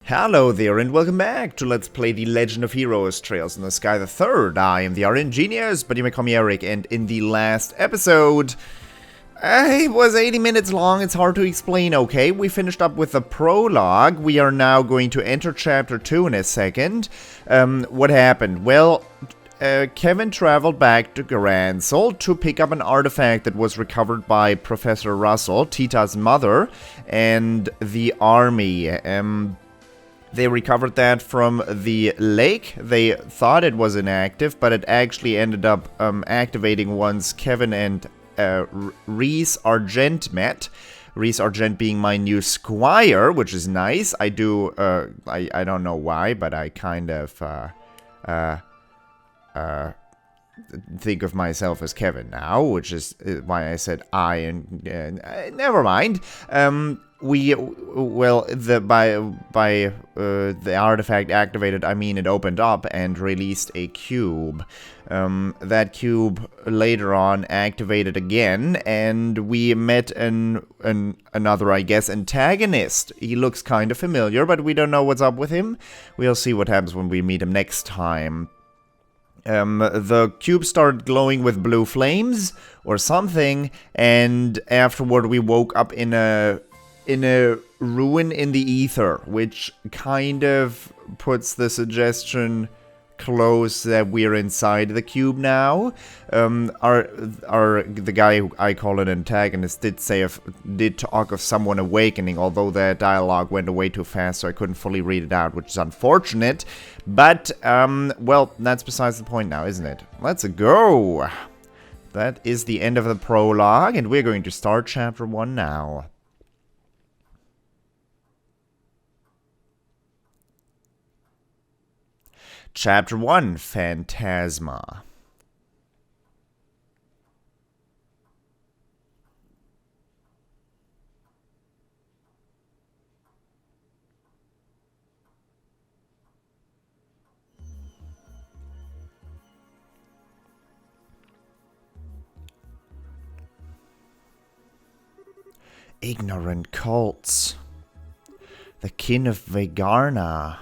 Hello there and welcome back to Let's Play The Legend of Heroes Trails in the Sky the Third. I am the RNGenius, but you may call me Eric, and in the last episode, it was 80 minutes long, it's hard to explain, okay? We finished up with the prologue. We are now going to enter chapter 2 in a second. What happened? Well, Kevin traveled back to Garansel to pick up an artifact that was recovered by Professor Russell, Tita's mother, and the army. They recovered that from the lake. They thought it was inactive, but it actually ended up activating once Kevin and Reese Argent met. Reese Argent being my new squire, which is nice. I don't know why, but I kind of think of myself as Kevin now, which is why I said I, and never mind. The artifact activated, I mean it opened up and released a cube. That cube later on activated again, and we met another, I guess, antagonist. He looks kind of familiar, but we don't know what's up with him. We'll see what happens when we meet him next time. The cube started glowing with blue flames or something, and afterward we woke up in a ruin in the ether, which kind of puts the suggestion close that we're inside the cube now. The guy who I call an antagonist did talk of someone awakening, although that dialogue went away too fast, so I couldn't fully read it out, which is unfortunate. But well, that's besides the point now, isn't it? Let's go. That is the end of the prologue, and we're going to start chapter 1 now. Chapter 1, Phantasma. Ignorant cults. The kin of Vegarna.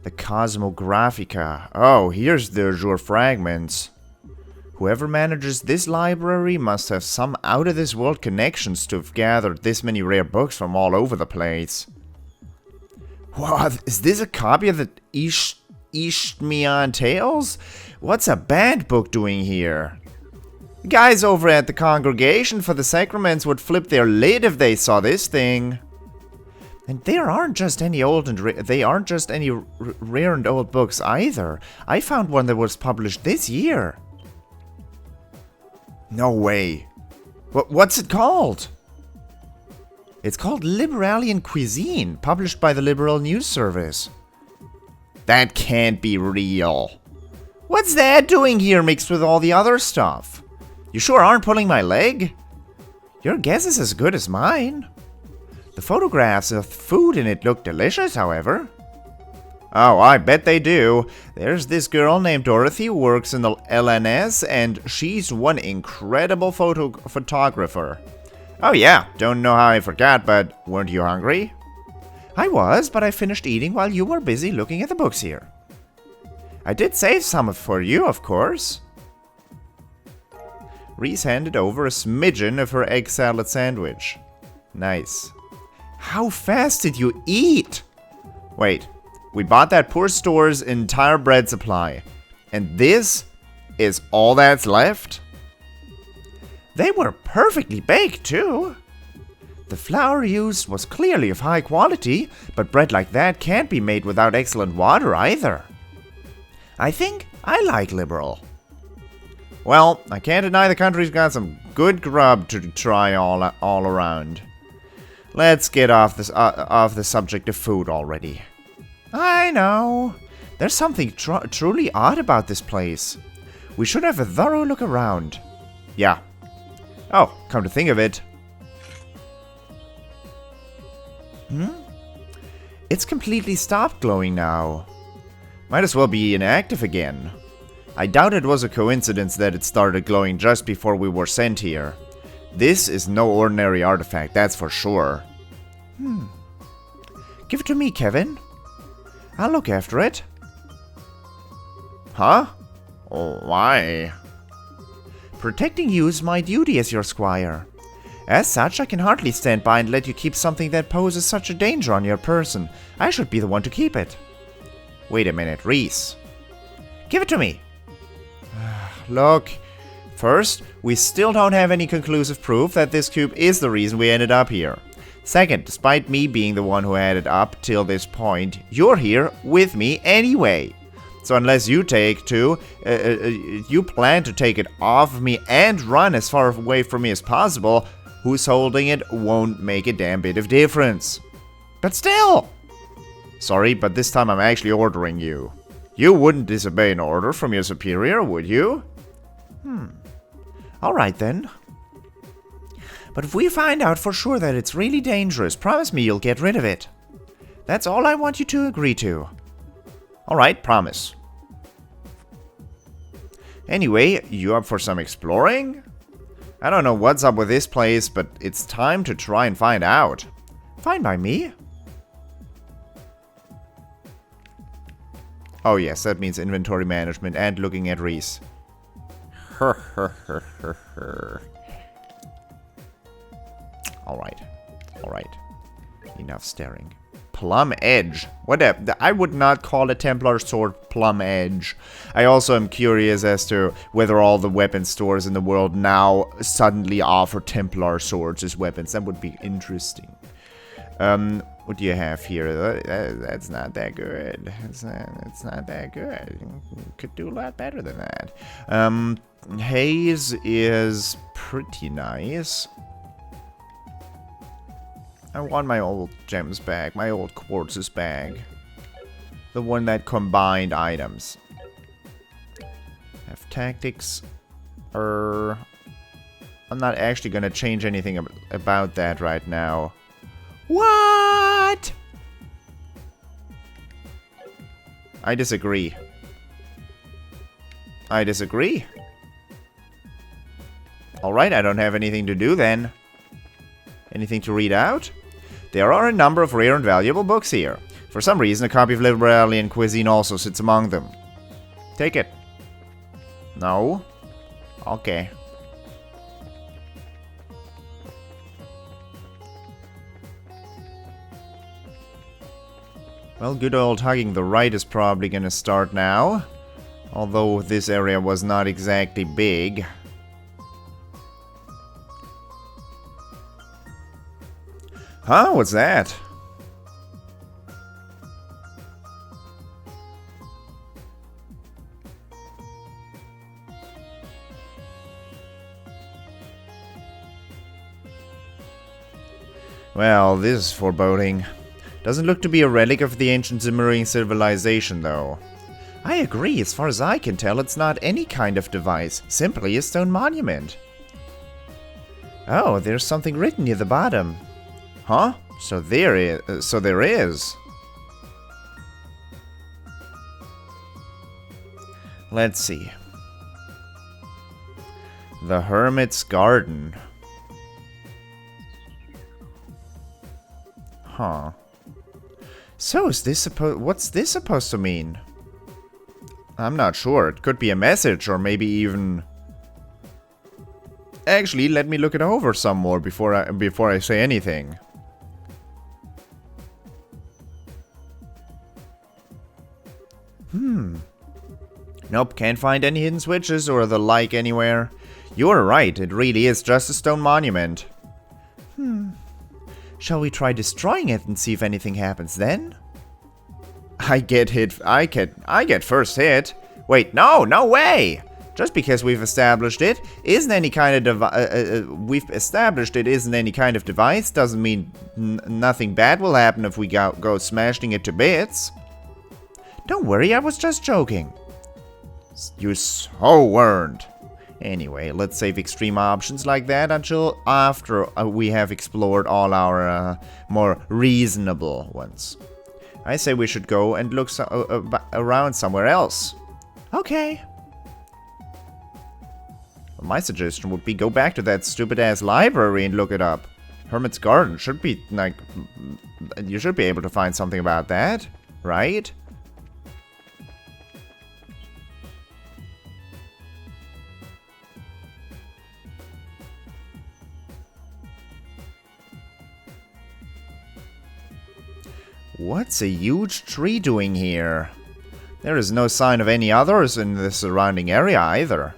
The Cosmographica. Oh, here's the Azure fragments. Whoever manages this library must have some out-of-this-world connections to have gathered this many rare books from all over the place. What? Is this a copy of the Ishtmian Tales? What's a bad book doing here? The guys over at the Congregation for the Sacraments would flip their lid if they saw this thing. And there aren't just any rare and old books either. I found one that was published this year. No way. What's it called? It's called Liberalian Cuisine, published by the Liberal News Service. That can't be real. What's that doing here mixed with all the other stuff? You sure aren't pulling my leg? Your guess is as good as mine. The photographs of food in it look delicious, however. Oh, I bet they do. There's this girl named Dorothy who works in the LNS, and she's one incredible photographer. Oh yeah, don't know how I forgot, but weren't you hungry? I was, but I finished eating while you were busy looking at the books here. I did save some for you, of course. Reese handed over a smidgen of her egg salad sandwich. Nice. How fast did you eat? Wait, we bought that poor store's entire bread supply, and this is all that's left? They were perfectly baked, too. The flour used was clearly of high quality, but bread like that can't be made without excellent water either. I think I like liberal. Well, I can't deny the country's got some good grub to try all around. Let's get off the subject of food already. I know. There's something truly odd about this place. We should have a thorough look around. Yeah. Oh, come to think of it. It's completely stopped glowing now. Might as well be inactive again. I doubt it was a coincidence that it started glowing just before we were sent here. This is no ordinary artifact, that's for sure. Give it to me, Kevin. I'll look after it. Huh? Oh, why? Protecting you is my duty as your squire. As such, I can hardly stand by and let you keep something that poses such a danger on your person. I should be the one to keep it. Wait a minute, Reese. Give it to me. Look, first, we still don't have any conclusive proof that this cube is the reason we ended up here. Second, despite me being the one who had it up till this point, you're here with me anyway. So unless you you plan to take it off of me and run as far away from me as possible, who's holding it won't make a damn bit of difference. But still! Sorry, but this time I'm actually ordering you. You wouldn't disobey an order from your superior, would you? Alright then. But if we find out for sure that it's really dangerous, promise me you'll get rid of it. That's all I want you to agree to. Alright, promise. Anyway, you up for some exploring? I don't know what's up with this place, but it's time to try and find out. Fine by me. Oh yes, that means inventory management and looking at Reese. Alright. Alright. Enough staring. Plum edge. Whatever. I would not call a Templar sword plum edge. I also am curious as to whether all the weapon stores in the world now suddenly offer Templar swords as weapons. That would be interesting. What do you have here? That's not that good. It's not that good. Could do a lot better than that. Haze is pretty nice. I want my old gems bag, my old quartzes bag. The one that combined items. Have tactics. I'm not actually gonna change anything about that right now. What? I disagree. I disagree. Alright, I don't have anything to do then. Anything to read out? There are a number of rare and valuable books here. For some reason, a copy of Liberalian Cuisine also sits among them. Take it. No? Okay. Well, good old hugging the right is probably gonna start now. Although this area was not exactly big. Huh? What's that? Well, this is foreboding. Doesn't look to be a relic of the ancient Zimmering civilization, though. I agree, as far as I can tell, it's not any kind of device, simply a stone monument. Oh, there's something written near the bottom. Huh? So there is. Let's see. The Hermit's Garden. Huh. So is this what's this supposed to mean? I'm not sure. It could be a message or maybe even... Actually, let me look it over some more before I say anything. Nope, can't find any hidden switches or the like anywhere. You're right, it really is just a stone monument. Shall we try destroying it and see if anything happens then? I get first hit. Wait, no way! Just because we've established it isn't any kind of device doesn't mean nothing bad will happen if we go smashing it to bits. Don't worry, I was just joking. You so weren't. Anyway, let's save extreme options like that until after we have explored all our more reasonable ones. I say we should go and look around somewhere else. Okay. Well, my suggestion would be go back to that stupid-ass library and look it up. Hermit's Garden should be, like, You should be able to find something about that, right? What's a huge tree doing here? There is no sign of any others in the surrounding area either.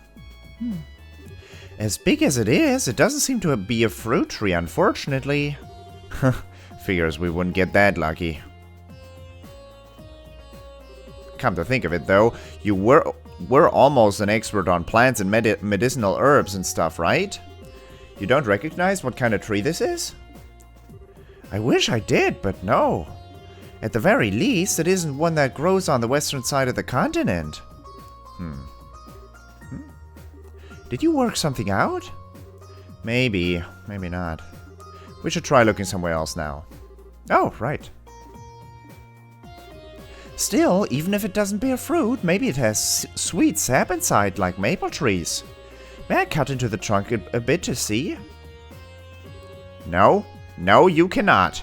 As big as it is, it doesn't seem to be a fruit tree, unfortunately. Figures we wouldn't get that lucky. Come to think of it, though, you were almost an expert on plants and medicinal herbs and stuff, right? You don't recognize what kind of tree this is? I wish I did, but no. At the very least, it isn't one that grows on the western side of the continent. Did you work something out? Maybe, maybe not. We should try looking somewhere else now. Oh, right. Still, even if it doesn't bear fruit, maybe it has sweet sap inside, like maple trees. May I cut into the trunk a bit to see? No, no, you cannot.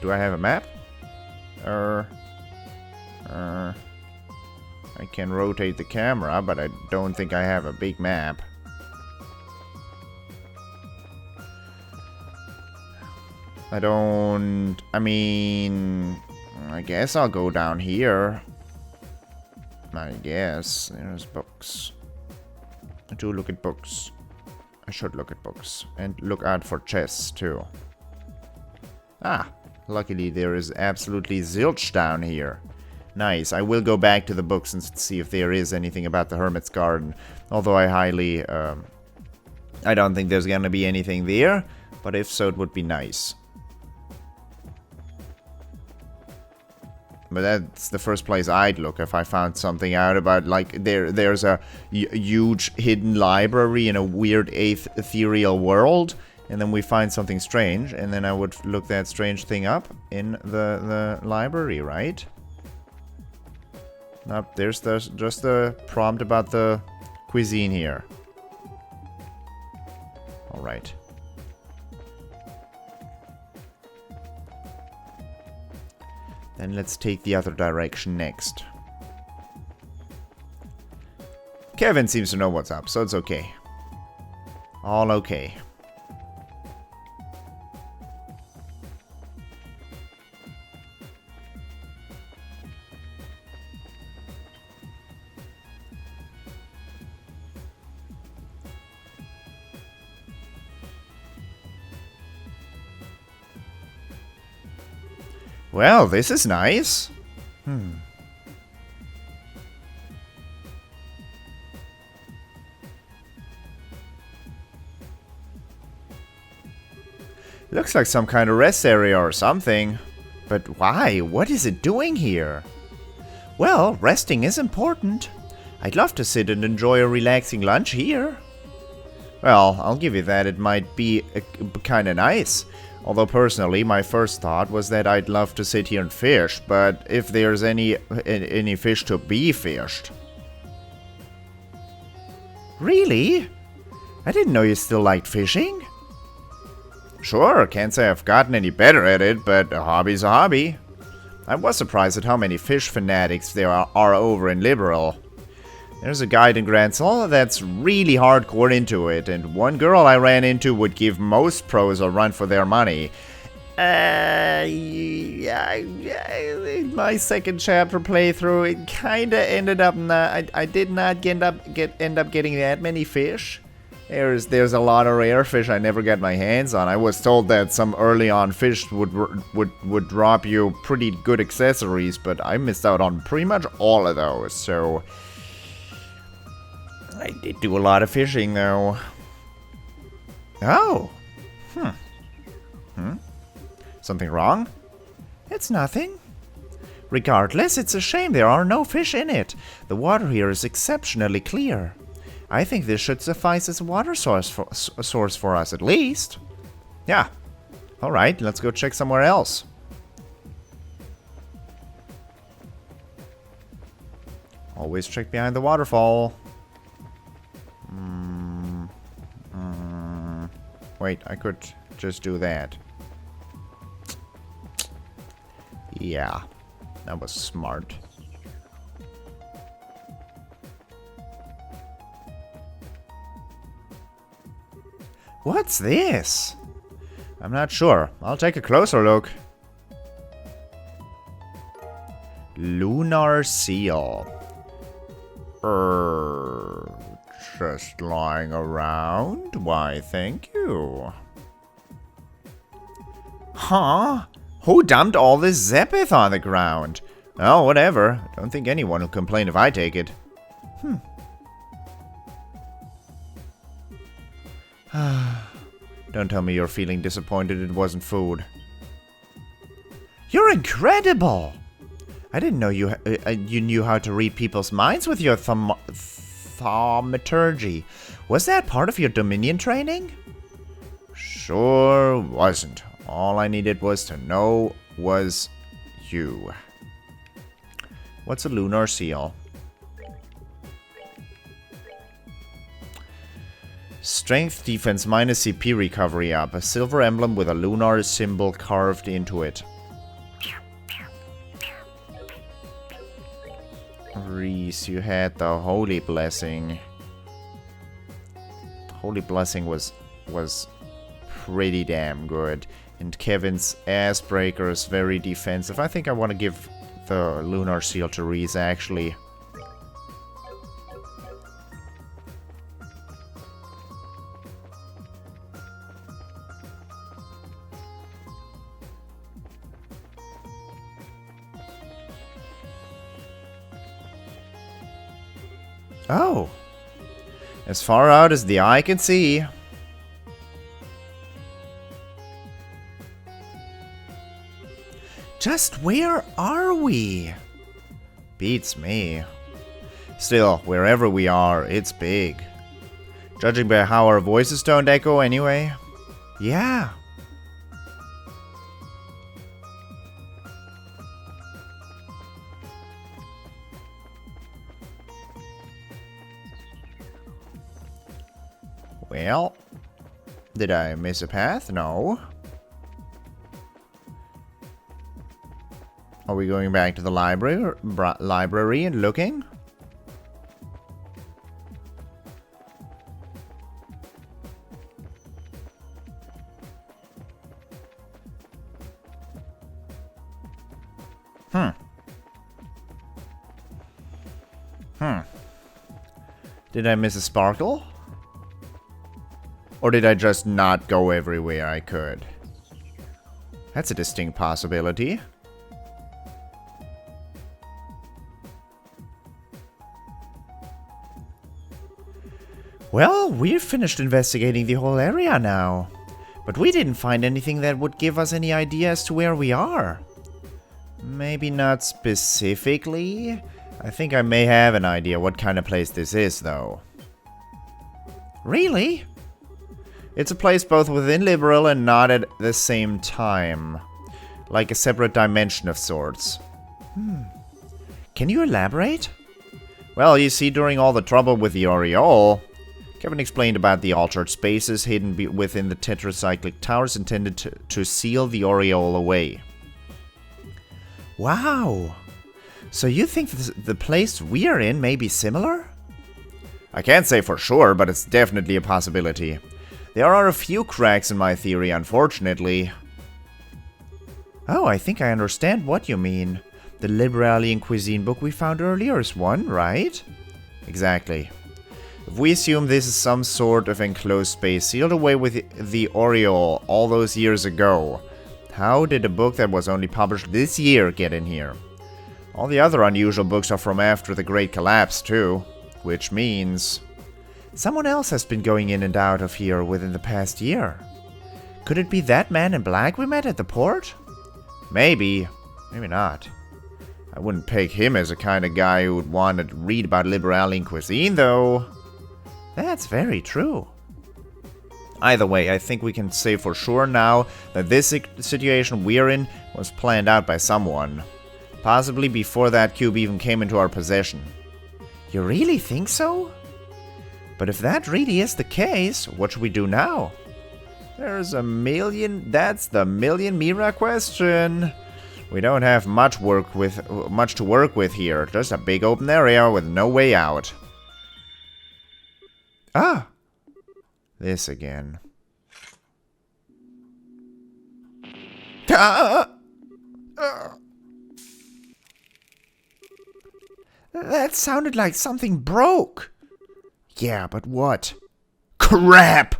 Do I have a map? I can rotate the camera, but I don't think I have a big map. I mean, I guess I'll go down here. I guess. There's books. I do look at books. I should look at books. And look out for chests, too. Ah, luckily there is absolutely zilch down here. Nice. I will go back to the books and see if there is anything about the Hermit's Garden. Although I I don't think there's gonna be anything there. But if so, it would be nice. But that's the first place I'd look if I found something out about, like, there's a huge hidden library in a weird ethereal world. And then we find something strange. And then I would look that strange thing up in the library, right? Nope, there's just the prompt about the cuisine here. Alright. Then let's take the other direction next. Kevin seems to know what's up, so it's okay. All okay. Well, this is nice. Looks like some kind of rest area or something. But why? What is it doing here? Well, resting is important. I'd love to sit and enjoy a relaxing lunch here. Well, I'll give you that. It might be kind of nice. Although personally, my first thought was that I'd love to sit here and fish, but if there's any fish to be fished. Really? I didn't know you still liked fishing. Sure, can't say I've gotten any better at it, but a hobby's a hobby. I was surprised at how many fish fanatics there are over in Liberal. There's a guide in Gransel that's really hardcore into it, and one girl I ran into would give most pros a run for their money. My second chapter playthrough, it kinda ended up I did not end up getting that many fish. There's a lot of rare fish I never got my hands on. I was told that some early on fish would drop you pretty good accessories, but I missed out on pretty much all of those, so I did do a lot of fishing, though. Oh. Something wrong? It's nothing. Regardless, it's a shame there are no fish in it. The water here is exceptionally clear. I think this should suffice as a water source for us, at least. Yeah. Alright, let's go check somewhere else. Always check behind the waterfall. Wait, I could just do that. Yeah, that was smart. What's this? I'm not sure. I'll take a closer look. Lunar seal. Just lying around? Why, thank you. Huh? Who dumped all this Zeppith on the ground? Oh, whatever. Don't think anyone will complain if I take it. Don't tell me you're feeling disappointed it wasn't food. You're incredible! I didn't know you knew how to read people's minds with your thaumaturgy. Was that part of your Dominion training? Sure wasn't. All I needed was to know was you. What's a lunar seal? Strength defense minus CP recovery up. A silver emblem with a lunar symbol carved into it. Reese, you had the holy blessing. Holy blessing was pretty damn good. And Kevin's ass breaker is very defensive. I think I want to give the lunar seal to Reese actually. Oh. As far out as the eye can see. Just where are we? Beats me. Still, wherever we are, it's big. Judging by how our voices don't echo anyway. Yeah. Well, did I miss a path? No. Are we going back to the library and looking? Did I miss a sparkle? Or did I just not go everywhere I could? That's a distinct possibility. Well, we've finished investigating the whole area now. But we didn't find anything that would give us any idea as to where we are. Maybe not specifically. I think I may have an idea what kind of place this is, though. Really? It's a place both within Liberal and not at the same time. Like a separate dimension of sorts. Can you elaborate? Well, you see, during all the trouble with the Aureole, Kevin explained about the altered spaces hidden within the tetracyclic towers intended to seal the Aureole away. Wow! So you think the place we are in may be similar? I can't say for sure, but it's definitely a possibility. There are a few cracks in my theory, unfortunately. Oh, I think I understand what you mean. The Liberalian cuisine book we found earlier is one, right? Exactly. If we assume this is some sort of enclosed space sealed away with the Aureole all those years ago, how did a book that was only published this year get in here? All the other unusual books are from after the Great Collapse, too. Which means someone else has been going in and out of here within the past year. Could it be that man in black we met at the port? Maybe. Maybe not. I wouldn't peg him as the kind of guy who would want to read about Liberalian cuisine, though. That's very true. Either way, I think we can say for sure now that this situation we're in was planned out by someone. Possibly before that cube even came into our possession. You really think so? But if that really is the case, what should we do now? There's a million. That's the million Mira question. We don't have much to work with here. Just a big open area with no way out. Ah! This again. That sounded like something broke. Yeah, but what? Crap!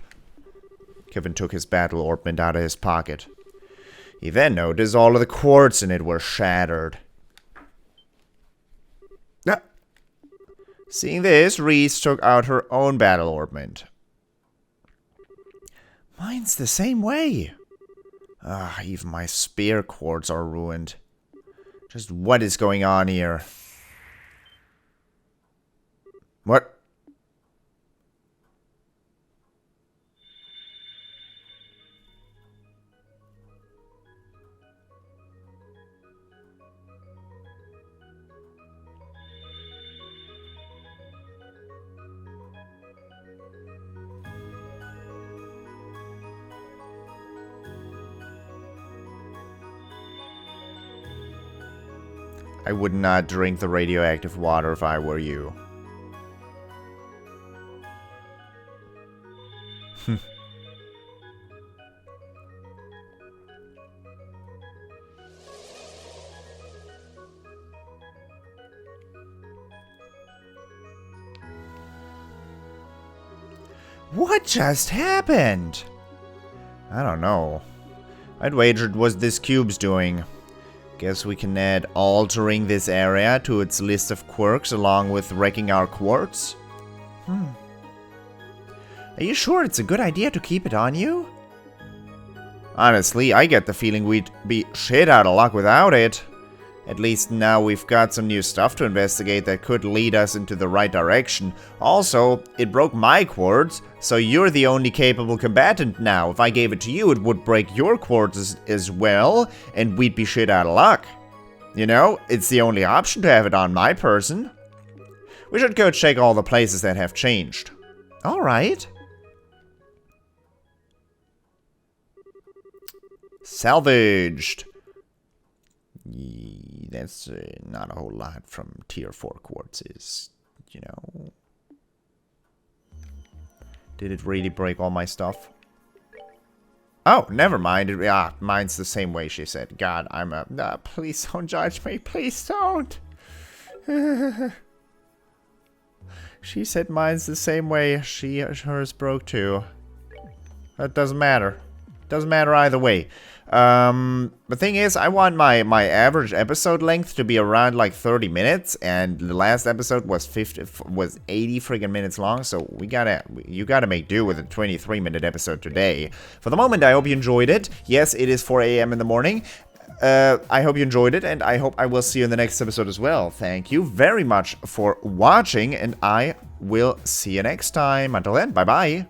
Kevin took his battle ornament out of his pocket. He then noticed all of the quartz in it were shattered. Ah. Seeing this, Reese took out her own battle ornament. Mine's the same way. Ah, even my spear quartz are ruined. Just what is going on here? What? I would not drink the radioactive water if I were you. What just happened? I don't know. I'd wager it was this cube's doing. Guess we can add altering this area to its list of quirks along with wrecking our quartz. Are you sure it's a good idea to keep it on you? Honestly, I get the feeling we'd be shit out of luck without it. At least now we've got some new stuff to investigate that could lead us into the right direction. Also, it broke my quartz, so you're the only capable combatant now. If I gave it to you, it would break your quartz as well, and we'd be shit out of luck. You know, it's the only option to have it on my person. We should go check all the places that have changed. Alright. Salvaged. That's not a whole lot from tier 4 quartzes, you know. Did it really break all my stuff? Oh, never mind. Mine's the same way, she said. God, I'm a... please don't judge me. Please don't. She said mine's the same way. Hers broke too. That doesn't matter. Doesn't matter either way. The thing is, I want my average episode length to be around like 30 minutes, and the last episode was 80 friggin' minutes long, so you gotta make do with a 23-minute episode today. For the moment, I hope you enjoyed it. Yes, it is 4 a.m. in the morning. I hope you enjoyed it, and I hope I will see you in the next episode as well. Thank you very much for watching, and I will see you next time. Until then, bye-bye.